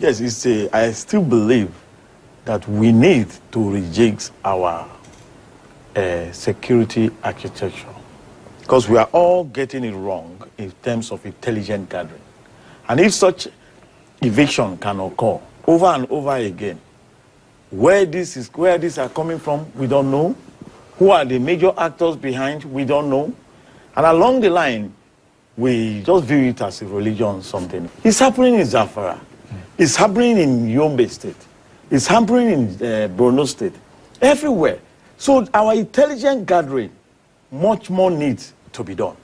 Yes, I still believe that we need to reject our security architecture, because we are all getting it wrong in terms of intelligent gathering. And if such evasion can occur over and over again, where these are coming from, we don't know. Who are the major actors behind, we don't know. And along the line, we just view it as a religion or something. It's happening in Zamfara. It's happening in Yobe State. It's happening in Borno State. Everywhere. So our intelligent gathering, much more needs to be done.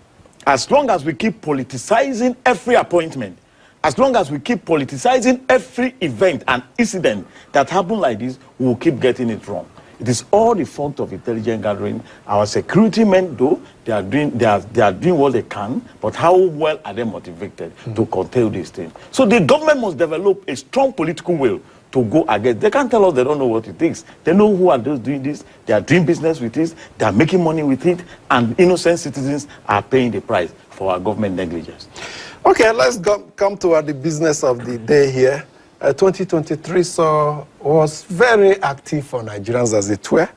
As long as we keep politicizing every appointment, as long as we keep politicizing every event and incident that happen like this, we will keep getting it wrong. It is all the fault of intelligent gathering. Our security men, though, they are doing what they can, but how well are they motivated to curtail these things? So the government must develop a strong political will to go against. They can't tell us they don't know what it is. They know who are those doing this. They are doing business with this. They are making money with it, and innocent citizens are paying the price for our government negligence. Okay, let's come to the business of the day here. 2023 was very active for Nigerians, as it were.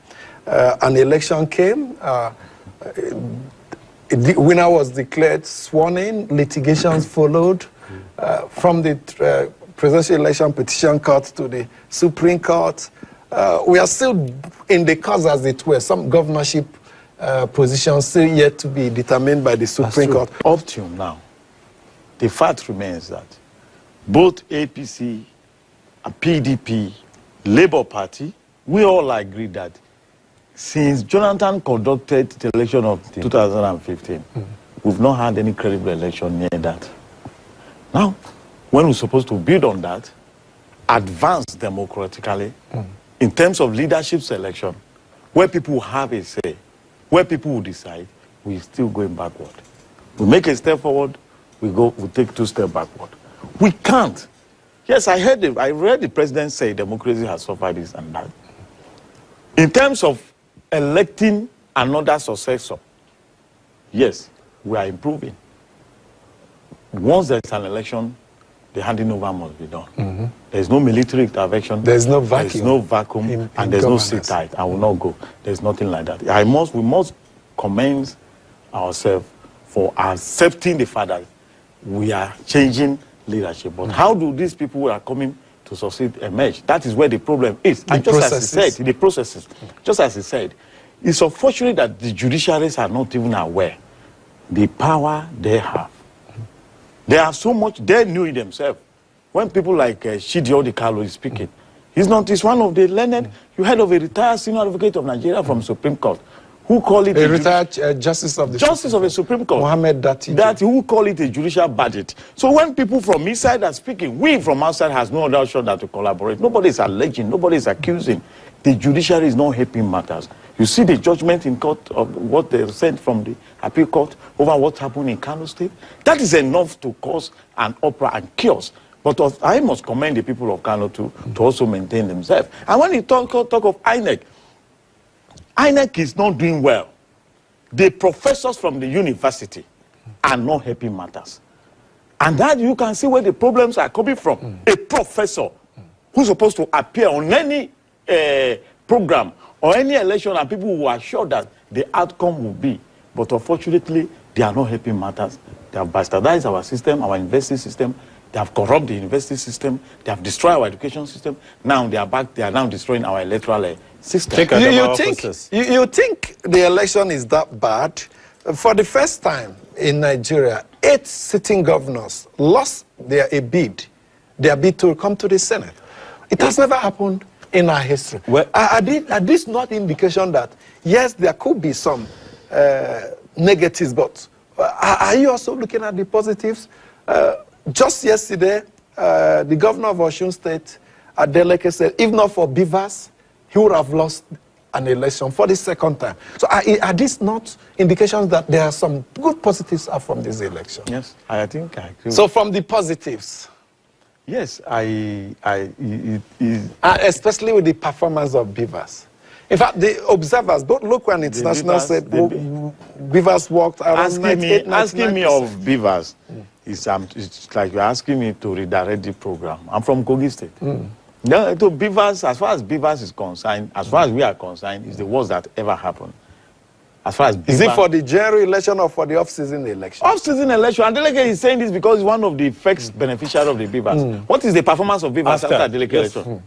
An election came. The winner was declared, sworn in. Litigations followed from the presidential election petition court to the Supreme Court. We are still in the cause, as it were. Some governorship positions still yet to be determined by the Supreme Court. Up to now, the fact remains that both APC, PDP, Labour Party, we all agree that since Jonathan conducted the election of 2015, we've not had any credible election near that. Now, when we're supposed to build on that, advance democratically, in terms of leadership selection, where people have a say, where people will decide, we're still going backward. We make a step forward, we take 2 steps backward. We can't. Yes, I read the president say democracy has suffered this and that. In terms of electing another successor, yes, we are improving. Once there's an election, the handing over must be done. There's no military intervention. There's no vacuum. There's no vacuum, and there's no sit tight. I will not go. There's nothing like that. We must commend ourselves for accepting the fact that we are changing leadership. But how do these people who are coming to succeed emerge? That is where the problem is. And just as he said, the processes, just as he said, it's unfortunate that the judiciaries are not even aware the power they have. They have so much, they knew it themselves. When people like Chidi Odikalo is speaking, he's one of the learned, you heard of a retired senior advocate of Nigeria from Supreme Court, who call it a retired justice of the Supreme Court, Mohammed Dati, who call it a judicial budget. So when people from inside are speaking, we from outside has no other shot than to collaborate. Nobody is alleging, nobody is accusing. The judiciary is not helping matters. You see the judgment in court of what they sent from the appeal court over what happened in Kano State. That is enough to cause an uproar and chaos. But I must commend the people of Kano to also maintain themselves. And when you talk of INEC, INEC is not doing well. The professors from the university are not helping matters. And that you can see where the problems are coming from. A professor who's supposed to appear on any program or any election, and people who are sure that the outcome will be. But unfortunately, they are not helping matters. They have bastardized our system, our investing system. They have corrupted the university system. They have destroyed our education system. Now they are back. They are now destroying our electoral system. You think the election is that bad? For the first time in Nigeria, 8 sitting governors lost their bid to come to the Senate. It has never happened in our history. Well, are this not indication that, yes, there could be some negatives, but are you also looking at the positives? Just yesterday, the governor of Osun State, Adeleke, said, if not for Bivas, he would have lost an election for the second time. So are these not indications that there are some good positives from this election? Yes, I think I agree. So from the positives? Yes, especially with the performance of Bivas. In fact, the observers, both local and international, said Bivas walked around 98%. Asking me of Bivas it's like you're asking me to redirect the program. I'm from Kogi State. No, to Beavers, as far as Beavers is concerned, as far as we are concerned, it's the worst that ever happened. As far as Beavers, is it for the general election or for the off-season election? Off-season election. And Adeleke is saying this because he's one of the first beneficiaries of the Beavers. What is the performance of Beavers after Adeleke election?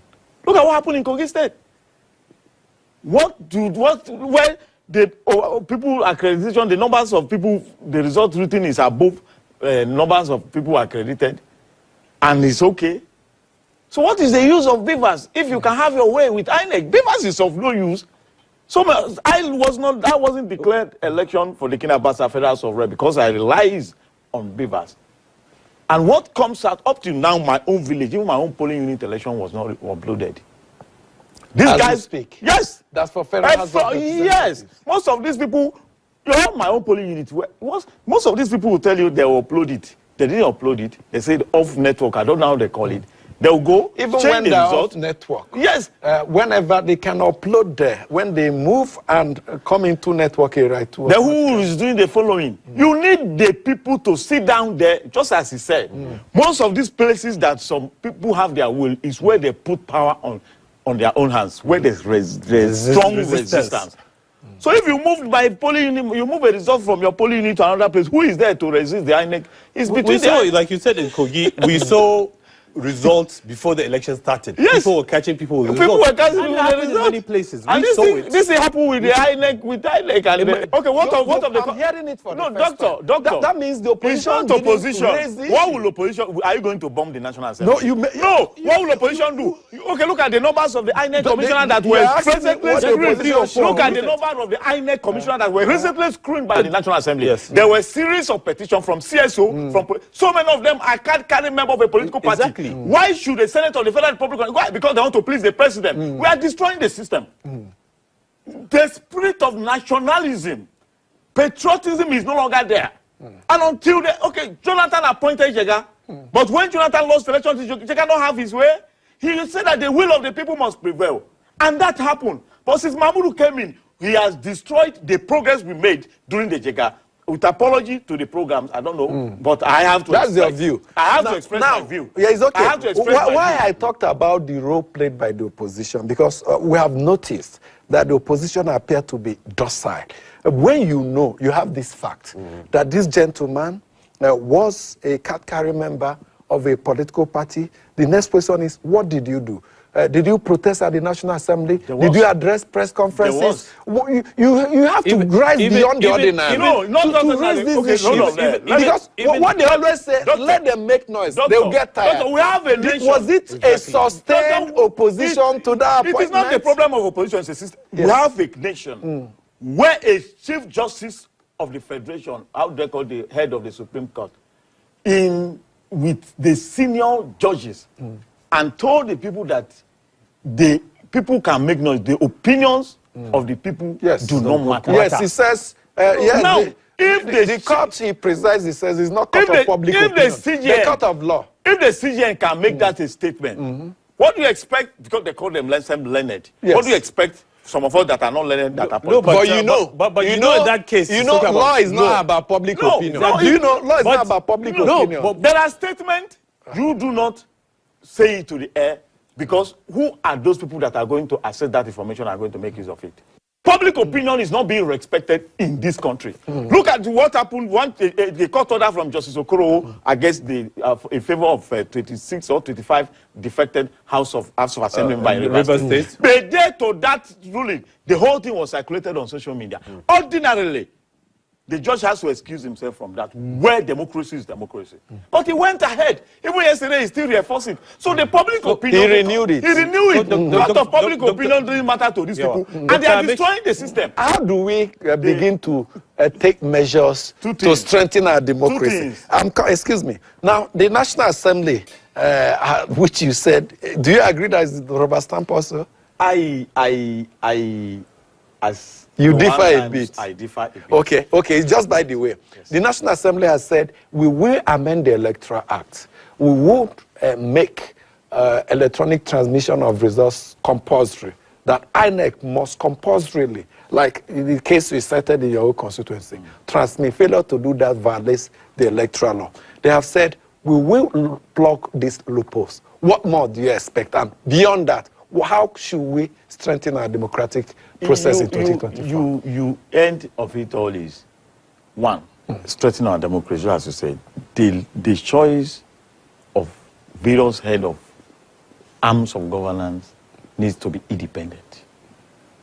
Look at what happened in Kogi State. Where the people accreditation, the numbers of people, the result written is above numbers of people accredited, and it's okay. So what is the use of Beavers if you can have your way with INEC? Beavers is of no use. So I wasn't declared election for the Kinabasa Federal House of Rep because I relies on Beavers. And what comes out up to now, my own village, even my own polling unit election was not uploaded. These As guys we speak. Yes. That's for Federal House of Representatives. Yes. Most of these people, you have my own polling unit. Most of these people will tell you they will upload it. They didn't upload it. They said off network. I don't know how they call it. They'll go, even change when the they're result. off network. Yes. Whenever they can upload there, when they move and come into network area. The who is doing the following. You need the people to sit down there, just as he said. Most of these places that some people have their will is where they put power on their own hands, where there's strong resistance. So if you move by polling unit, you move a result from your polling unit to another place, who is there to resist the INEC? It's between like you said in Kogi, we saw results before the election started. Yes. People were catching people with People results. were catching And people it with the happened in results. many places. And this thing happened with the INEC, okay, what of the... I'm hearing it for no, the first doctor, time. doctor. That means the opposition It's not didn't opposition. raise the What issue. will opposition... Are you going to bomb the National Assembly? No, What will opposition do? Okay, look at the numbers of the INEC commissioner that you were are asking recently what the screened. opposition Look at should the do. number of the INEC commissioner that were recently screened by the National Assembly. Yes. There were a series of petitions from CSO, from so many of them I can't carry member of a political party. Exactly. Why should the Senate of the Federal Republic? Why? Because they want to please the president. We are destroying the system. The spirit of nationalism, patriotism is no longer there. And until Jonathan appointed Jega, but when Jonathan lost the election, Jega don't have his way. He said that the will of the people must prevail. And that happened. But since Mahmoud came in, he has destroyed the progress we made during the Jega. With apology to the programs, I don't know, but I have to. That's your view. I have to express my view. Yeah, it's okay. I have to express my Why view. I talked about the role played by the opposition, because we have noticed that the opposition appear to be docile. When you have this fact that this gentleman was a card-carrying member of a political party, the next question is, what did you do? Did you protest at the National Assembly? Did you address press conferences? You have to rise beyond the ordinary. To raise these issues. Because what they always say, let them make noise. They'll get tired. Doctor, we have a nation. Was it a sustained opposition to that appointment? It is not the problem of opposition, it's a system. Yes. We have a nation where a Chief Justice of the Federation, how they call the head of the Supreme Court, with the senior judges, and told the people that the people can make noise. The opinions of the people do not matter. Yes, he says. Now, if the court he presides, he says, is not court of public opinion. The court of law. If the CJN can make that a statement, what do you expect? Because they call them learned. Yes. What do you expect? Some of us that are not learned that are No, political. but you know in that case, law is not about public opinion. No, do you know law is not about public opinion? But there are statements you do not say it to the air, because who are those people that are going to access that information and are going to make use of it? Public opinion is not being respected in this country. Look at what happened. The court order from Justice Okoro against in favor of 26 or 25 defected House of Assembly by Rivers State. But there to that ruling, the whole thing was circulated on social media. Ordinarily, the judge has to excuse himself from that, where democracy is democracy. But he went ahead. Even yesterday, he still reinforced it. So the public opinion... He renewed it. He renewed it. A lot of public opinion doesn't matter to these people. And they are destroying the system. How do we begin to take measures to strengthen our democracy? Excuse me. Now, the National Assembly, which you said, do you agree that is the rubber stamp also? You differ a bit. I differ a bit. Okay, just by the way. Yes. The National Assembly has said, we will amend the Electoral Act. We would make electronic transmission of results compulsory that INEC must compulsorily, like in the case we cited in your own constituency, transmit. Failure to do that violates the electoral law. They have said, we will plug these loopholes. What more do you expect? And beyond that, how should we strengthen our democratic process in 2024? You end of it all is, one, strengthen our democracy, as you said. The choice of various head of arms of governance needs to be independent.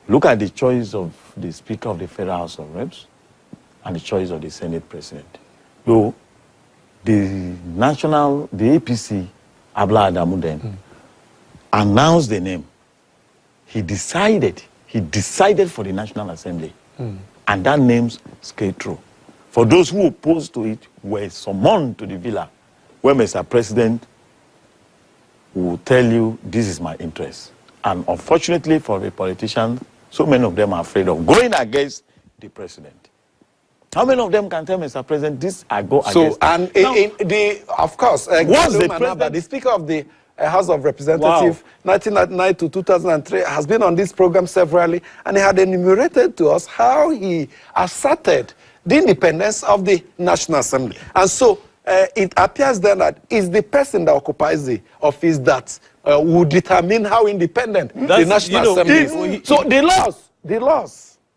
Look at the choice of the Speaker of the Federal House of Reps and the choice of the Senate President. Though the APC, Abla Adamu then, announced the name. He decided for the National Assembly. And that name's scaled through. For those who opposed to it were summoned to the villa, where Mr. President will tell you, this is my interest. And unfortunately for the politicians, so many of them are afraid of going against the president. How many of them can tell Mr. President, this I go against? So, and of course, the Speaker of the House of Representatives, 1999 to 2003, has been on this program severally, and he had enumerated to us how he asserted the independence of the National Assembly. And so, it appears then that it's the person that occupies the office that will determine how independent the National Assembly is. So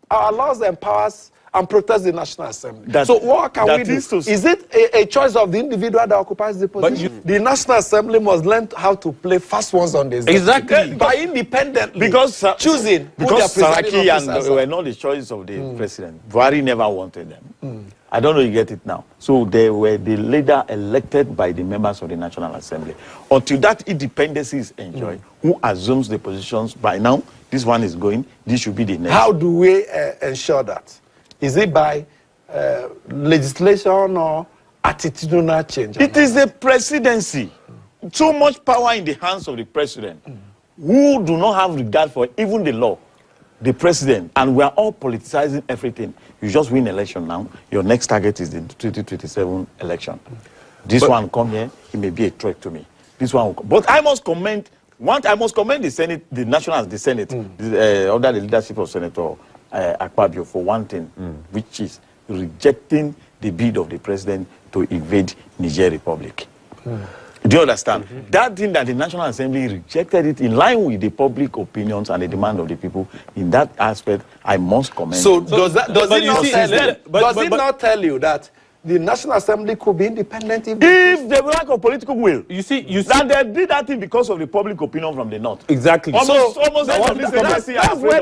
our laws empowers and protects the National Assembly. So what can we do? Is it a choice of the individual that occupies the position? The National Assembly must learn how to play fast ones on this. Exactly. By independently choosing because Saraki and were not the choice of the president. Buhari never wanted them. I don't know you get it now. So they were the leader elected by the members of the National Assembly. Until that independence is enjoyed, who assumes the positions by now, this one is going, this should be the next. How do we ensure that? Is it by legislation or attitudinal change? It is the presidency. Too much power in the hands of the president, who do not have regard for even the law. The president, and we are all politicizing everything. You just win election now. Your next target is the 2027 election. This one come here, it may be a threat to me. This one, but I must commend. I must commend the Senate, the National, the Senate, under the leadership of Senator Akpabio for one thing, which is rejecting the bid of the president to invade Niger Republic. Do you understand? That thing that the National Assembly rejected it in line with the public opinions and the demand of the people. In that aspect, I must commend. So does it not tell you that the National Assembly could be independent if the lack of political will? You see, that they did that thing because of the public opinion from the north. Exactly. That's where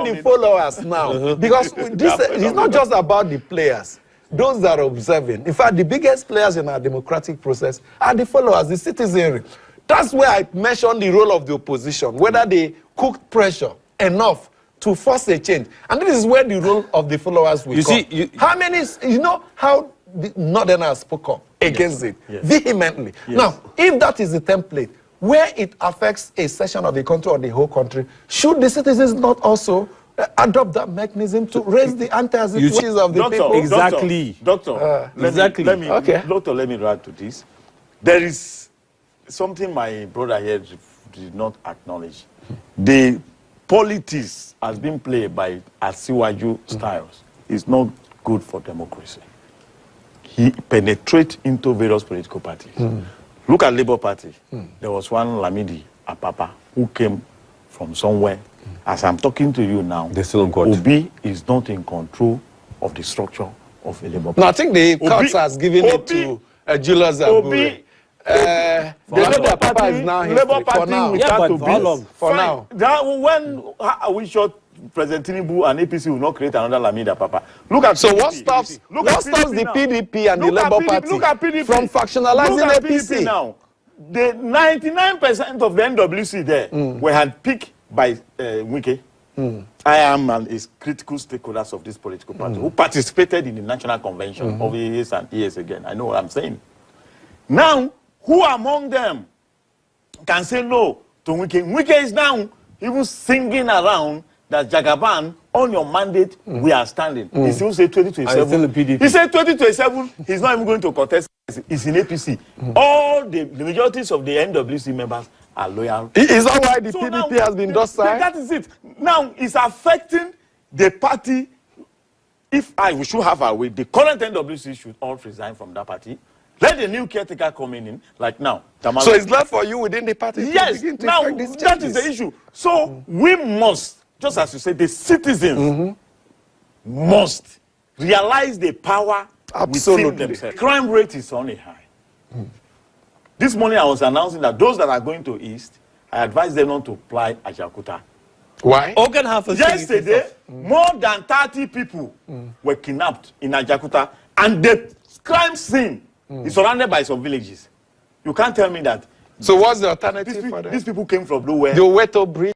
the followers now. Because this is not just about the players. Those that are observing. In fact, the biggest players in our democratic process are the followers, the citizenry. That's where I mentioned the role of the opposition, whether they cooked pressure enough to force a change. And this is where the role of the followers will come. How many, how the Northerners spoke up against it vehemently. Now, if that is the template, where it affects a section of the country or the whole country, should the citizens not also adopt that mechanism to raise the anti-wishes of the people? Exactly. Doctor, let me add to this. There is something my brother here did not acknowledge. The politics has been played by Asiwaju styles. It's not good for democracy. He penetrates into various political parties. Look at Labour Party. There was one Lamidi Apapa who came from somewhere. As I'm talking to you now, Obi is not in control of the structure of the Labour Party. No, I think the courts has given it to Julius Abure. The Labour Party is now history for now. For now. When we shot President Tinubu and APC will not create another Lamida Papa. Look at so what stops the PDP and the Labour Party from factionalizing APC now? The 99% of the NWC there were handpicked by Wike. I am and is critical stakeholders of this political party who participated in the National Convention of years and years again. I know what I'm saying. Now, who among them can say no to Wike? Wike is now even singing around that Jagaban, on your mandate, we are standing. He still say 2027. He said 2027, he's not even going to contest. He's in APC. All the majorities of the NWC members are loyal. Is that why the PDP has been docile? That is it. Now it's affecting the party. If we should have our way, the current NWC should all resign from that party. Let the new caretaker come in, like now. So it's not for you within the party yes, to begin to now effect these that changes. is the issue. So we must, just as you said, the citizens must realize the power Absolutely. within themselves. Crime rate is on a high. This morning I was announcing that those that are going to East, I advise them not to apply Ajakuta. Why? Organ harvest. Yesterday, more than 30 people were kidnapped in Ajakuta, and the crime scene is surrounded by some villages. You can't tell me that. So what's the alternative for them? These people came from nowhere. The Weto Bridge.